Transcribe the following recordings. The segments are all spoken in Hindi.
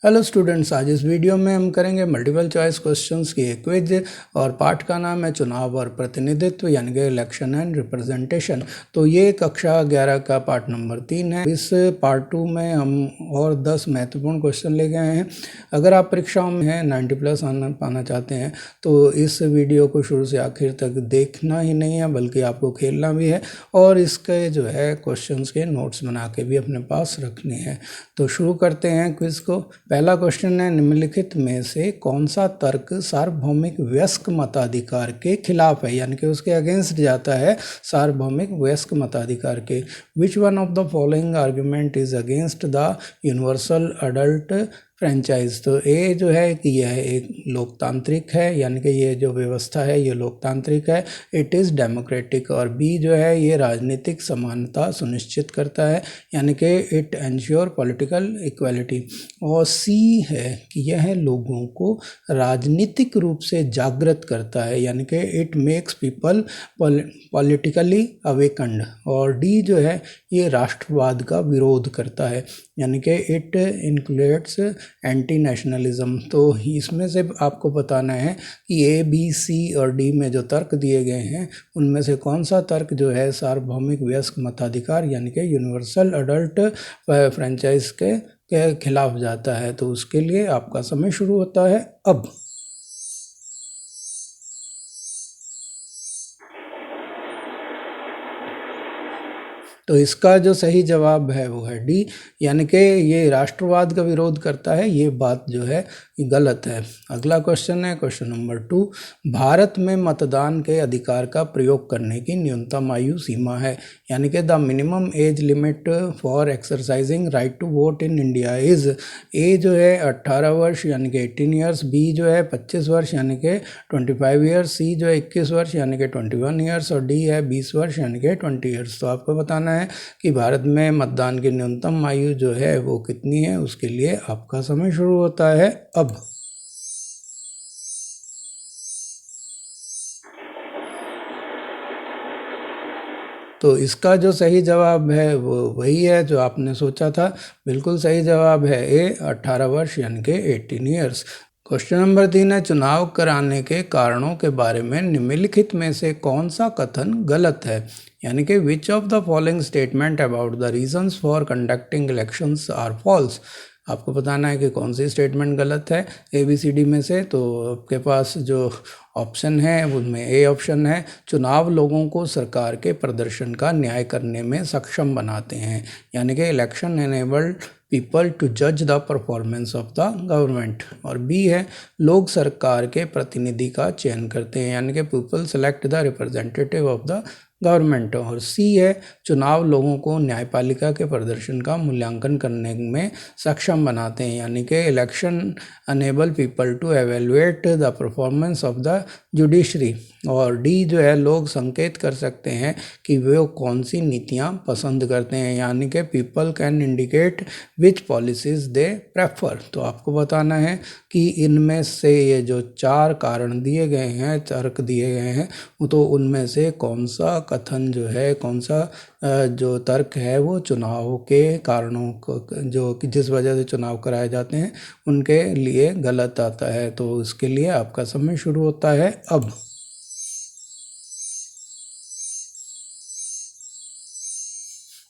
हेलो स्टूडेंट्स, आज इस वीडियो में हम करेंगे मल्टीपल चॉइस क्वेश्चंस की एक क्विज और पाठ का नाम है चुनाव और प्रतिनिधित्व यानी कि इलेक्शन एंड रिप्रेजेंटेशन। तो ये कक्षा 11 का पार्ट नंबर 3 है। इस पार्ट 2 में हम और 10 महत्वपूर्ण क्वेश्चन ले गए हैं। अगर आप परीक्षाओं में 90+ पाना चाहते हैं तो इस वीडियो को शुरू से आखिर तक देखना ही नहीं है बल्कि आपको खेलना भी है और इसके जो है क्वेश्चंस के नोट्स बना के भी अपने पास रखने हैं। तो शुरू करते हैं क्विज को। पहला क्वेश्चन है, निम्नलिखित में से कौन सा तर्क सार्वभौमिक वयस्क मताधिकार के खिलाफ है, यानी कि उसके अगेंस्ट जाता है सार्वभौमिक वयस्क मताधिकार के। Which one of the following argument is against the universal adult franchise. तो ए जो है कि यह एक लोकतांत्रिक है, यानी कि ये जो व्यवस्था है ये लोकतांत्रिक है, इट इज़ डेमोक्रेटिक। और बी जो है ये राजनीतिक समानता सुनिश्चित करता है, यानी कि इट एंश्योर पॉलिटिकल इक्वालिटी। और सी है कि यह लोगों को राजनीतिक रूप से जागृत करता है, यानी कि it makes people politically awakened. और डी जो है ये राष्ट्रवाद का विरोध करता है, यानी कि इट इंक्लूड्स एंटी नेशनलिज्म। तो इसमें से आपको बताना है कि ए, बी, सी और डी में जो तर्क दिए गए हैं उनमें से कौन सा तर्क जो है सार्वभौमिक वयस्क मताधिकार यानी कि यूनिवर्सल अडल्ट फ्रेंचाइज के खिलाफ जाता है। तो उसके लिए आपका समय शुरू होता है अब। तो इसका जो सही जवाब है वो है डी, यानी कि ये राष्ट्रवाद का विरोध करता है। ये बात जो है गलत है। अगला क्वेश्चन है क्वेश्चन नंबर 2, भारत में मतदान के अधिकार का प्रयोग करने की न्यूनतम आयु सीमा है, यानी कि the minimum age limit for exercising right to vote in India is. A जो है 18 वर्ष यानी कि 18 ईयर्स, बी जो है 25 वर्ष यानी कि 25 ईयर्स, सी जो है 21 वर्ष यानी कि 21 ईयर्स और डी है 20 वर्ष यानी कि 20 ईयर्स। तो आपको बताना है कि भारत में मतदान की न्यूनतम आयु जो है वो कितनी है। उसके लिए आपका समय शुरू होता है अब। तो इसका जो सही जवाब है वो वही है जो आपने सोचा था। बिल्कुल सही जवाब है ए, 18 वर्ष यानी कि 18 ईयर्स। क्वेश्चन नंबर 3 है, चुनाव कराने के कारणों के बारे में निम्नलिखित में से कौन सा कथन गलत है, यानी कि which of the following statement about the reasons for conducting elections are false. आपको बताना है कि कौन सी स्टेटमेंट गलत है ए बी सी डी में से। तो आपके पास जो ऑप्शन है उनमें ए ऑप्शन है, चुनाव लोगों को सरकार के प्रदर्शन का न्याय करने में सक्षम बनाते हैं, यानी कि इलेक्शन एनेबल्ड पीपल टू जज the performance of the government. और बी है, लोग सरकार के प्रतिनिधि का चयन करते हैं, यानी कि people select the representative of the government. और सी है, चुनाव लोगों को न्यायपालिका के प्रदर्शन का मूल्यांकन करने में सक्षम बनाते हैं, यानी कि election enable people to evaluate the performance of the judiciary. और डी जो है, लोग संकेत कर सकते हैं कि वे कौन सी नीतियां पसंद करते हैं, यानी कि people can indicate which policies they prefer. तो आपको बताना है कि इनमें से ये जो 4 कारण दिए गए हैं, तर्क दिए गए हैं, तो उनमें से कौन सा कथन जो है, कौन सा जो तर्क है वो चुनाव के कारणों को जो कि जिस वजह से चुनाव कराए जाते हैं उनके लिए गलत आता है। तो इसके लिए आपका समय शुरू होता है अब।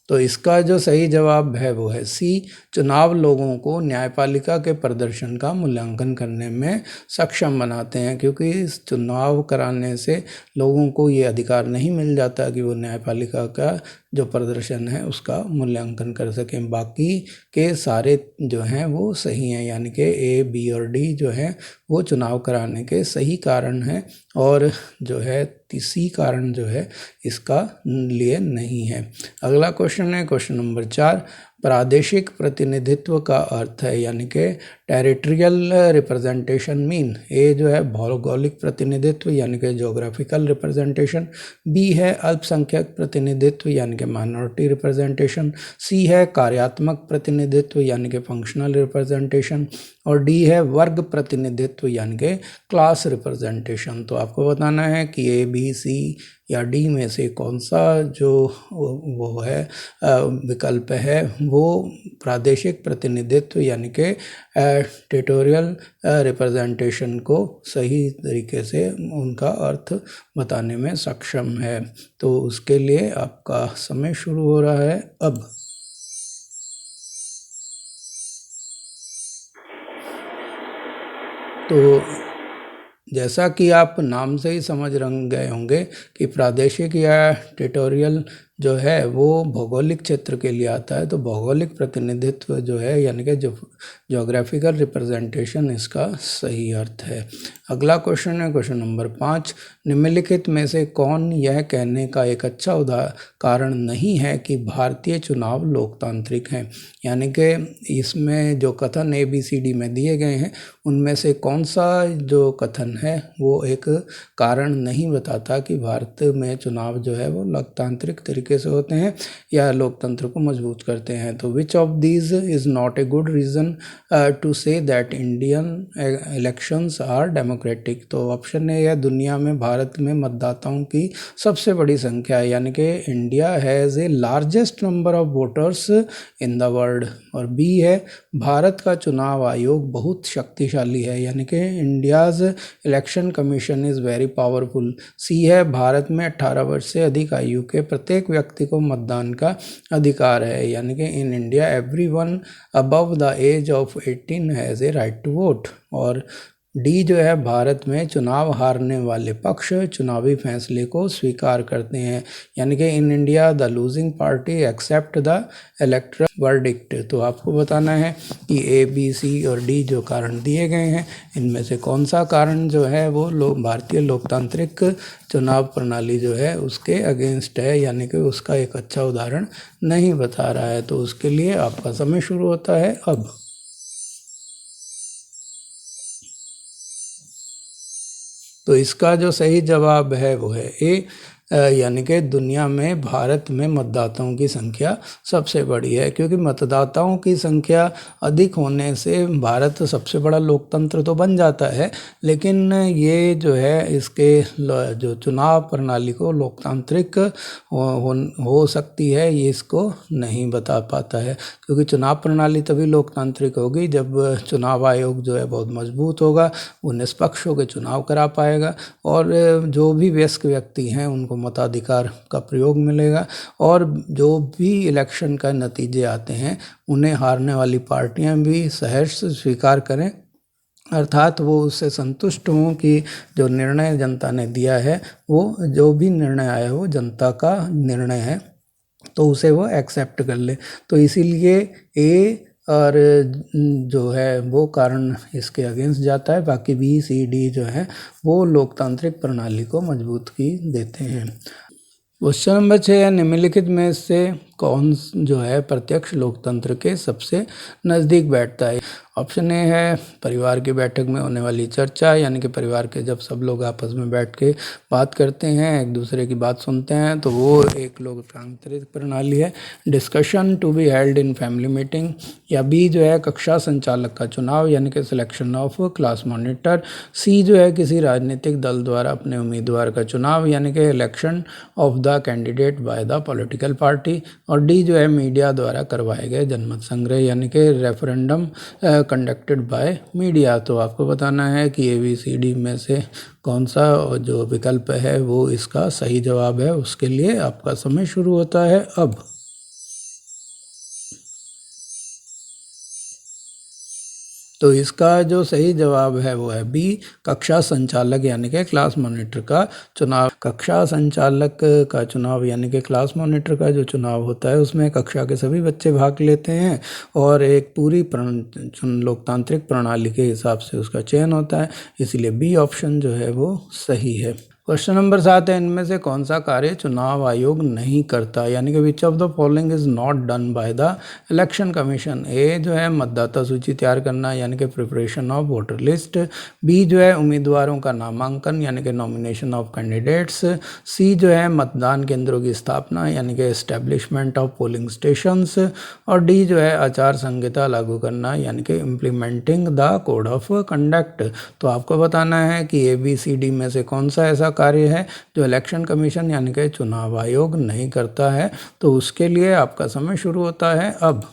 तो इसका जो सही जवाब है वो है सी, चुनाव लोगों को न्यायपालिका के प्रदर्शन का मूल्यांकन करने में सक्षम बनाते हैं, क्योंकि इस चुनाव कराने से लोगों को ये अधिकार नहीं मिल जाता कि वो न्यायपालिका का जो प्रदर्शन है उसका मूल्यांकन कर सकें। बाकी के सारे जो हैं वो सही हैं, यानी कि ए, बी और डी जो है वो चुनाव कराने के सही कारण हैं और जो है सी कारण जो है इसका लिए नहीं है। अगला क्वेश्चन है क्वेश्चन नंबर 4, प्रादेशिक प्रतिनिधित्व का अर्थ है, यानी कि टेरिटोरियल रिप्रेजेंटेशन मीन। ए जो है भौगोलिक प्रतिनिधित्व यानी कि जोग्राफिकल रिप्रेजेंटेशन, बी है अल्पसंख्यक प्रतिनिधित्व यानी कि माइनॉरिटी रिप्रेजेंटेशन, सी है कार्यात्मक प्रतिनिधित्व यानी कि फंक्शनल रिप्रेजेंटेशन और डी है वर्ग प्रतिनिधित्व यानी कि क्लास रिप्रेजेंटेशन। तो आपको बताना है कि ए, बी, सी या डी में से कौन सा जो वो है विकल्प है वो प्रादेशिक प्रतिनिधित्व यानी कि टेरिटोरियल रिप्रेजेंटेशन को सही तरीके से उनका अर्थ बताने में सक्षम है। तो उसके लिए आपका समय शुरू हो रहा है अब। तो जैसा कि आप नाम से ही समझ गए होंगे कि प्रादेशिक या टेरिटोरियल जो है वो भौगोलिक क्षेत्र के लिए आता है। तो भौगोलिक प्रतिनिधित्व जो है यानी कि जो जोग्राफिकल रिप्रेजेंटेशन इसका सही अर्थ है। अगला क्वेश्चन है क्वेश्चन नंबर 5। निम्नलिखित में से कौन यह कहने का एक अच्छा कारण नहीं है कि भारतीय चुनाव लोकतांत्रिक हैं। यानी कि इसमें जो कथन ABCD में दिए गए हैं उनमें से कौन सा जो कथन है वो एक कारण नहीं बताता कि भारत में चुनाव जो है वो लोकतांत्रिक तरीके से होते हैं या लोकतंत्र को मजबूत करते हैं। तो which of these is not a good reason to say that Indian elections are democratic. तो ऑप्शन ए है दुनिया में भारत में मतदाताओं की सबसे बड़ी संख्या है यानी कि India has a largest number of voters in the world. और बी है भारत का चुनाव आयोग बहुत शक्तिशाली है यानी कि India's election commission is very powerful. C है भारत में 18 वर्ष से अधिक आयु के प्रत्येक व्यक्ति को मतदान का अधिकार है यानी कि in India everyone above the age of 18 has a right to vote. और डी जो है भारत में चुनाव हारने वाले पक्ष चुनावी फैसले को स्वीकार करते हैं यानी कि in India the losing party accept the electoral verdict. तो आपको बताना है कि ABC और डी जो कारण दिए गए हैं इनमें से कौन सा कारण जो है वो भारतीय लोकतांत्रिक चुनाव प्रणाली जो है उसके अगेंस्ट है यानी कि उसका एक अच्छा उदाहरण नहीं बता रहा है। तो उसके लिए आपका समय शुरू होता है अब। तो इसका जो सही जवाब है वो है ए यानी कि दुनिया में भारत में मतदाताओं की संख्या सबसे बड़ी है क्योंकि मतदाताओं की संख्या अधिक होने से भारत सबसे बड़ा लोकतंत्र तो बन जाता है लेकिन ये जो है इसके जो चुनाव प्रणाली को लोकतांत्रिक हो सकती है ये इसको नहीं बता पाता है क्योंकि चुनाव प्रणाली तभी लोकतांत्रिक होगी जब चुनाव आयोग जो है बहुत मजबूत होगा, वो निष्पक्ष होकर चुनाव करा पाएगा और जो भी वयस्क व्यक्ति हैं उनको मताधिकार का प्रयोग मिलेगा और जो भी इलेक्शन का नतीजे आते हैं उन्हें हारने वाली पार्टियां भी सहर्ष स्वीकार करें अर्थात वो उससे संतुष्ट हों कि जो निर्णय जनता ने दिया है वो जो भी निर्णय आया वो जनता का निर्णय है तो उसे वो एक्सेप्ट कर ले। तो इसीलिए ए और जो है वो कारण इसके अगेंस्ट जाता है, बाकी BCD जो है वो लोकतांत्रिक प्रणाली को मजबूत की देते हैं। क्वेश्चन नंबर 6 है निम्नलिखित में से कौन जो है प्रत्यक्ष लोकतंत्र के सबसे नज़दीक बैठता है। ऑप्शन ए है परिवार की बैठक में होने वाली चर्चा यानी कि परिवार के जब सब लोग आपस में बैठ के बात करते हैं एक दूसरे की बात सुनते हैं तो वो एक लोकतांत्रिक प्रणाली है। Discussion to be held in family meeting. या बी जो है कक्षा संचालक का चुनाव यानी कि selection of class monitor. C जो है किसी राजनीतिक दल द्वारा अपने उम्मीदवार का चुनाव यानी कि election of the candidate by the political party. और डी जो है मीडिया द्वारा करवाए गए जनमत संग्रह यानी कि रेफरेंडम कंडक्टेड बाय मीडिया। तो आपको बताना है कि ABCD में से कौन सा जो विकल्प है वो इसका सही जवाब है। उसके लिए आपका समय शुरू होता है अब। तो इसका जो सही जवाब है वो है बी कक्षा संचालक यानी कि क्लास मॉनिटर का चुनाव। कक्षा संचालक का चुनाव यानी कि क्लास मॉनिटर का जो चुनाव होता है उसमें कक्षा के सभी बच्चे भाग लेते हैं और एक पूरी लोकतांत्रिक प्रणाली के हिसाब से उसका चयन होता है, इसलिए बी ऑप्शन जो है वो सही है। क्वेश्चन नंबर 7 है इनमें से कौन सा कार्य चुनाव आयोग नहीं करता यानी कि which of the following is not done by the election commission. A जो है मतदाता सूची तैयार करना यानी कि preparation of voter list. B जो है उम्मीदवारों का नामांकन यानी कि नॉमिनेशन ऑफ कैंडिडेट्स। सी जो है मतदान केंद्रों की स्थापना यानी कि एस्टेब्लिशमेंट ऑफ पोलिंग स्टेशंस। और डी जो है आचार संहिता लागू करना यानी कि implementing the code of conduct. तो आपको बताना है कि ABCD में से कौन सा ऐसा कार्य है जो इलेक्शन कमीशन यानी कि चुनाव आयोग नहीं करता है। तो उसके लिए आपका समय शुरू होता है अब।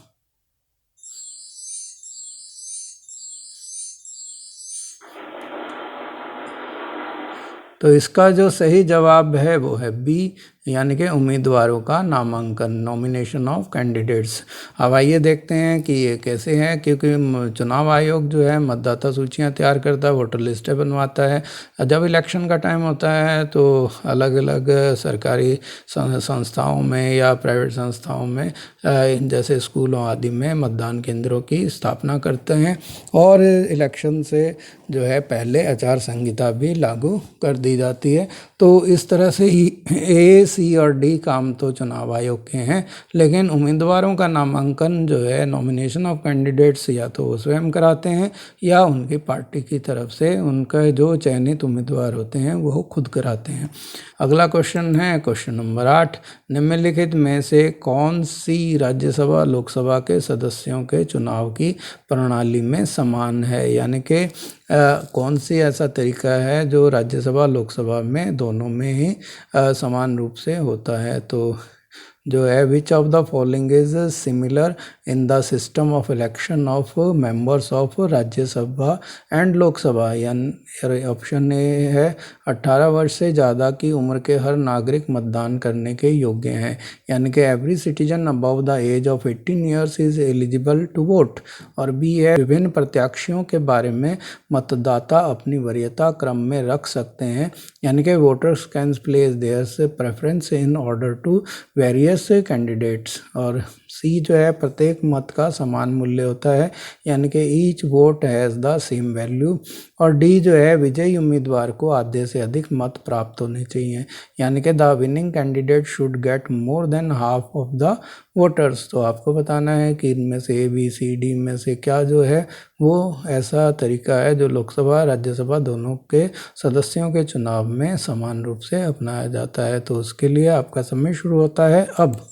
तो इसका जो सही जवाब है वो है बी, यानी कि उम्मीदवारों का नामांकन, नॉमिनेशन ऑफ कैंडिडेट्स। अब आइए देखते हैं कि ये कैसे है, क्योंकि चुनाव आयोग जो है मतदाता सूचियां तैयार करता है, वोटर लिस्टें बनवाता है। जब इलेक्शन का टाइम होता है तो अलग अलग सरकारी संस्थाओं में या प्राइवेट संस्थाओं में जैसे स्कूलों आदि में मतदान केंद्रों की स्थापना करते हैं और इलेक्शन से जो है पहले आचार संहिता भी लागू कर दी जाती है। तो इस तरह से ही ए, सी और डी काम तो चुनाव आयोग के हैं, लेकिन उम्मीदवारों का नामांकन जो है, नॉमिनेशन ऑफ कैंडिडेट्स, या तो वो स्वयं कराते हैं या उनकी पार्टी की तरफ से उनका जो चयनित उम्मीदवार होते हैं वो खुद कराते हैं। अगला क्वेश्चन है क्वेश्चन नंबर 8। निम्नलिखित में से कौन सी राज्यसभा लोकसभा के सदस्यों के चुनाव की प्रणाली में समान है, यानी कि कौन सी ऐसा तरीका है जो राज्यसभा लोकसभा में दोनों में ही समान रूप से होता है। तो जो है विच of the following is similar in the system of election of members of Rajya Sabha and Lok Sabha, यानी ऑप्शन ए है 18 वर्ष से ज़्यादा की उम्र के हर नागरिक मतदान करने के योग्य हैं, यानी कि every citizen above the age of 18 years is eligible to vote. और बी है विभिन्न प्रत्याशियों के बारे में मतदाता अपनी वरीयता क्रम में रख सकते हैं, यानी कि voters can place theirs preference in order to various candidates. और सी जो है प्रत्येक मत का समान मूल्य होता है, यानी कि each vote has the same value. और डी जो है विजयी उम्मीदवार को आधे से अधिक मत प्राप्त होने चाहिए, यानी कि the winning candidate should get more than half of the voters. तो आपको बताना है कि इनमें से ए, बी, सी, डी में से क्या जो है वो ऐसा तरीका है जो लोकसभा राज्यसभा दोनों के सदस्यों के चुनाव में समान रूप से अपनाया जाता है। तो उसके लिए आपका समय शुरू होता है अब।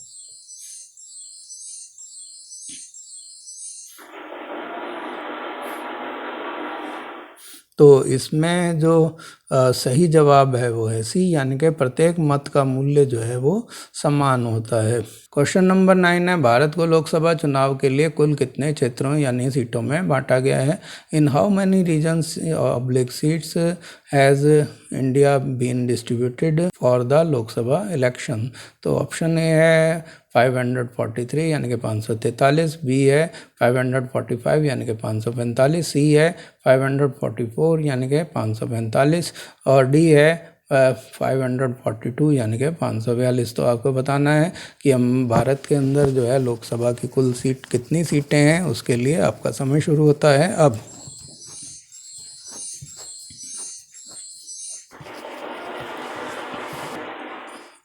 तो इसमें जो सही जवाब है वो है सी, यानी कि प्रत्येक मत का मूल्य जो है वो समान होता है। क्वेश्चन नंबर 9 है भारत को लोकसभा चुनाव के लिए कुल कितने क्षेत्रों यानी सीटों में बांटा गया है। In how many reasons oblique seats has India been distributed for the Lok Sabha election. तो ऑप्शन ए है 543 यानी कि 543, बी है 545 यानी कि 545, सी है 544 यानी कि 545 और डी है 542 यानी कि 542। तो आपको बताना है कि हम भारत के अंदर जो है लोकसभा की कुल सीट कितनी सीटें हैं, उसके लिए आपका समय शुरू होता है अब।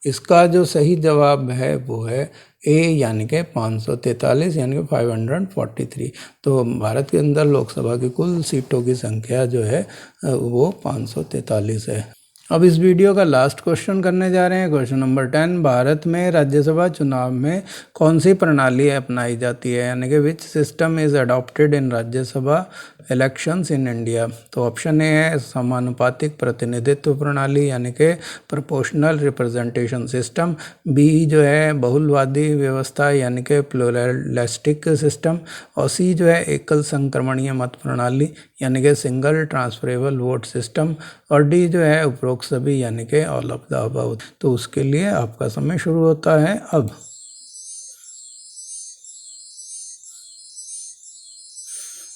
इसका जो सही जवाब है वो है ए, यानी कि 543 यानी कि 543। तो भारत के अंदर लोकसभा की कुल सीटों की संख्या जो है वो 543 है। अब इस वीडियो का लास्ट क्वेश्चन करने जा रहे हैं, क्वेश्चन नंबर 10। भारत में राज्यसभा चुनाव में कौन सी प्रणाली अपनाई जाती है, यानी कि which system is adopted in Rajya Sabha elections in India. तो ऑप्शन ए है समानुपातिक प्रतिनिधित्व प्रणाली, यानी कि प्रोपोर्शनल रिप्रेजेंटेशन सिस्टम। बी जो है बहुलवादी व्यवस्था, यानी कि प्लूरलिस्टिक सिस्टम। और सी जो है एकल संक्रमणीय मत प्रणाली, यानी कि सिंगल ट्रांसफरेबल वोट सिस्टम। और डी जो है उपरोक्त सभी, यानी कि ऑल ऑफ द अबव। तो उसके लिए आपका समय शुरू होता है अब।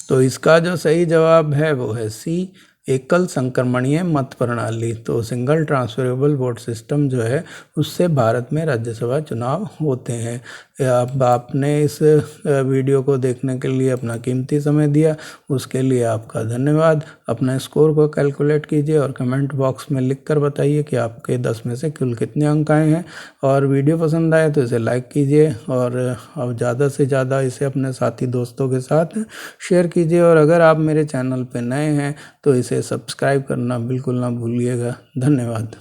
तो इसका जो सही जवाब है वो है सी, एकल संक्रमणीय मत प्रणाली। तो सिंगल ट्रांसफरेबल वोट सिस्टम जो है उससे भारत में राज्यसभा चुनाव होते हैं। अब आपने इस वीडियो को देखने के लिए अपना कीमती समय दिया, उसके लिए आपका धन्यवाद। अपना स्कोर को कैलकुलेट कीजिए और कमेंट बॉक्स में लिख कर बताइए कि आपके 10 में से कुल कितने अंक आए हैं। और वीडियो पसंद आए तो इसे लाइक कीजिए और अब ज़्यादा से ज़्यादा इसे अपने साथी दोस्तों के साथ शेयर कीजिए। और अगर आप मेरे चैनल पर नए हैं तो इसे सब्सक्राइब करना बिल्कुल ना भूलिएगा। धन्यवाद।